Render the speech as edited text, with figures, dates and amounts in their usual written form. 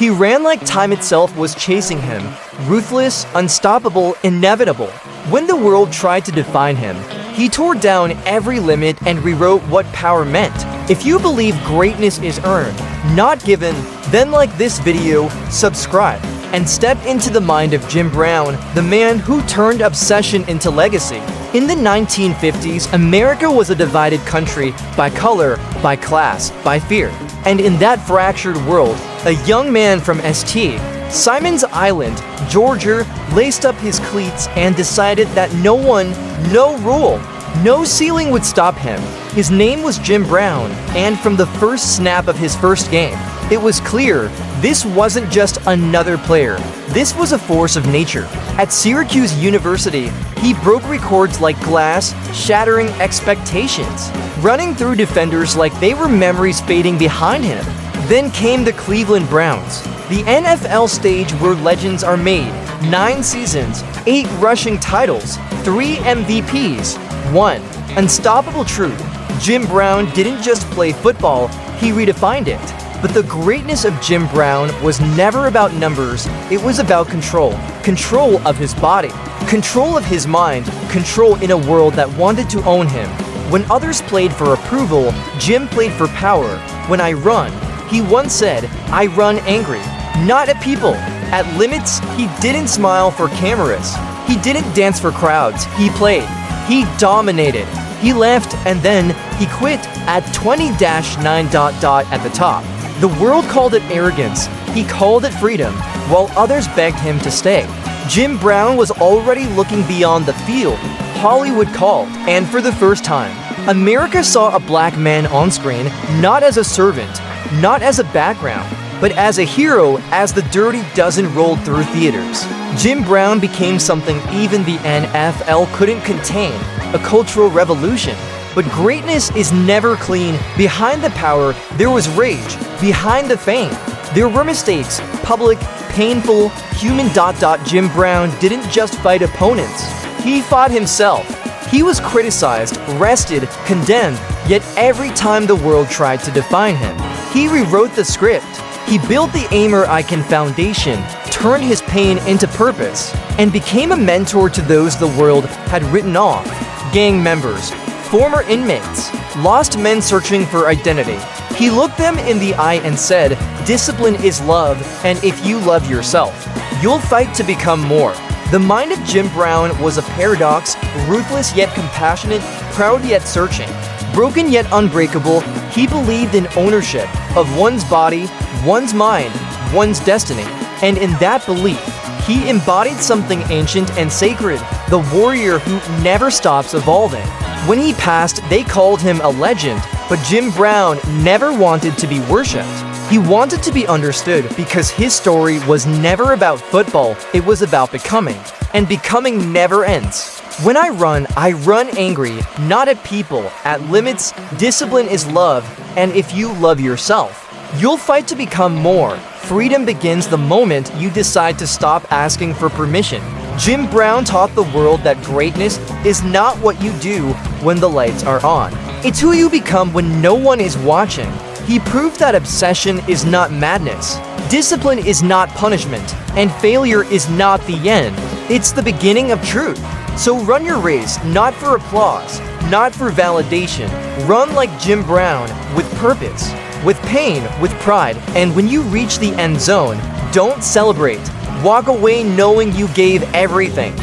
He ran like time itself was chasing him, ruthless, unstoppable, inevitable. When the world tried to define him, he tore down every limit and rewrote what power meant. If you believe greatness is earned, not given, then like this video, subscribe, and step into the mind of Jim Brown, the man who turned obsession into legacy. In the 1950s, America was a divided country by color, by class, by fear. And in that fractured world, a young man from St. Simon's Island, Georgia, laced up his cleats and decided that no one, no rule, no ceiling would stop him. His name was Jim Brown, and from the first snap of his first game, it was clear this wasn't just another player. This was a force of nature. At Syracuse University, he broke records like glass, shattering expectations, running through defenders like they were memories fading behind him. Then came the Cleveland Browns, the NFL stage where legends are made. 9 seasons, 8 rushing titles, 3 MVPs, 1 unstoppable truth. Jim Brown didn't just play football, he redefined it. But the greatness of Jim Brown was never about numbers, it was about control. Control of his body, control of his mind, control in a world that wanted to own him. When others played for approval, Jim played for power. When I run, he once said, I run angry, not at people. At limits, he didn't smile for cameras. He didn't dance for crowds, he played. He dominated. He left and then he quit at 20-9 ... at the top. The world called it arrogance, he called it freedom, while others begged him to stay. Jim Brown was already looking beyond the field. Hollywood called, and for the first time, America saw a black man on screen not as a servant, not as a background, but as a hero as the Dirty Dozen rolled through theaters. Jim Brown became something even the NFL couldn't contain, a cultural revolution. But greatness is never clean. Behind the power, there was rage. Behind the fame, there were mistakes, public, painful, human. Jim Brown didn't just fight opponents. He fought himself. He was criticized, arrested, condemned, yet every time the world tried to define him, he rewrote the script. He built the Aimer Icon Foundation, turned his pain into purpose, and became a mentor to those the world had written off. Gang members, former inmates, lost men searching for identity. He looked them in the eye and said, discipline is love, and if you love yourself, you'll fight to become more. The mind of Jim Brown was a paradox, ruthless yet compassionate, proud yet searching, broken yet unbreakable. He believed in ownership of one's body, one's mind, one's destiny, and in that belief, he embodied something ancient and sacred, the warrior who never stops evolving. When he passed, they called him a legend, but Jim Brown never wanted to be worshipped. He wanted to be understood because his story was never about football, it was about becoming, and becoming never ends. When I run angry, not at people, at limits. Discipline is love, and if you love yourself, you'll fight to become more. Freedom begins the moment you decide to stop asking for permission. Jim Brown taught the world that greatness is not what you do when the lights are on. It's who you become when no one is watching. He proved that obsession is not madness, discipline is not punishment, and failure is not the end. It's the beginning of truth. So run your race, not for applause, not for validation. Run like Jim Brown, with purpose, with pain, with pride. And when you reach the end zone, don't celebrate. Walk away knowing you gave everything.